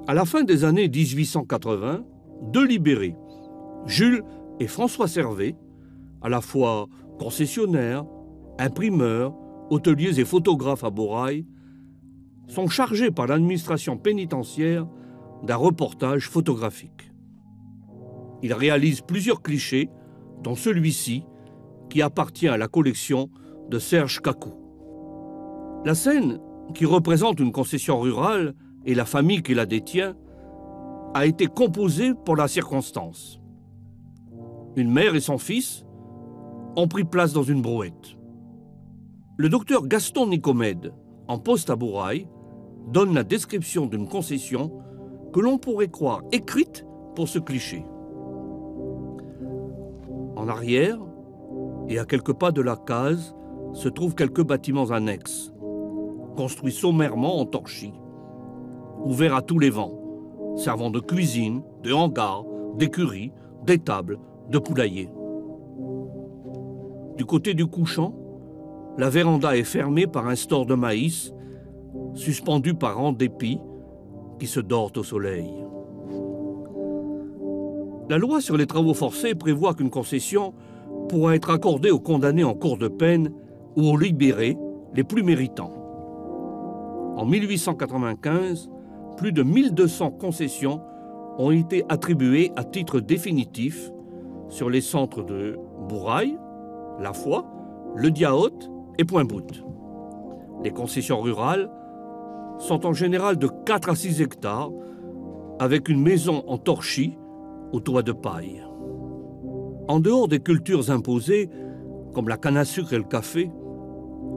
À la fin des années 1880, deux libérés, Jules et François Servet, à la fois concessionnaires, imprimeurs, hôteliers et photographes à Borail, sont chargés par l'administration pénitentiaire d'un reportage photographique. Ils réalisent plusieurs clichés, dont celui-ci, qui appartient à la collection de Serge Cacou. La scène, qui représente une concession rurale et la famille qui la détient, a été composée pour la circonstance. Une mère et son fils ont pris place dans une brouette. Le docteur Gaston Nicomède, en poste à Bourail, donne la description d'une concession que l'on pourrait croire écrite pour ce cliché. En arrière, et à quelques pas de la case, se trouvent quelques bâtiments annexes, construits sommairement en torchis, ouverts à tous les vents, servant de cuisine, de hangar, d'écurie, d'étable, de poulailler. Du côté du couchant, la véranda est fermée par un store de maïs, suspendu par rangs d'épis qui se dorent au soleil. La loi sur les travaux forcés prévoit qu'une concession pourra être accordée aux condamnés en cours de peine ou aux libérés les plus méritants. En 1895, plus de 1200 concessions ont été attribuées à titre définitif sur les centres de Bourail, La Foix, Le Diaote et Pointe-Boute. Les concessions rurales sont en général de 4 à 6 hectares, avec une maison en torchis au toit de paille. En dehors des cultures imposées, comme la canne à sucre et le café,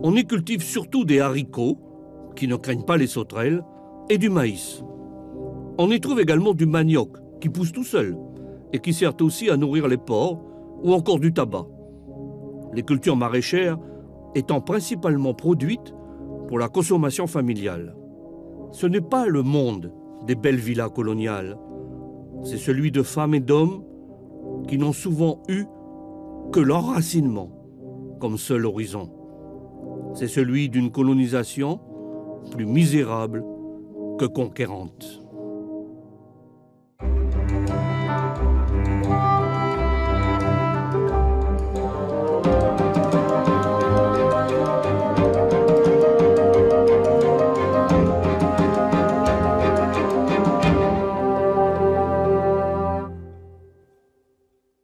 on y cultive surtout des haricots, qui ne craignent pas les sauterelles, et du maïs. On y trouve également du manioc, qui pousse tout seul, et qui sert aussi à nourrir les porcs, ou encore du tabac. Les cultures maraîchères étant principalement produites pour la consommation familiale. Ce n'est pas le monde des belles villas coloniales, c'est celui de femmes et d'hommes qui n'ont souvent eu que l'enracinement comme seul horizon. C'est celui d'une colonisation plus misérable que conquérante.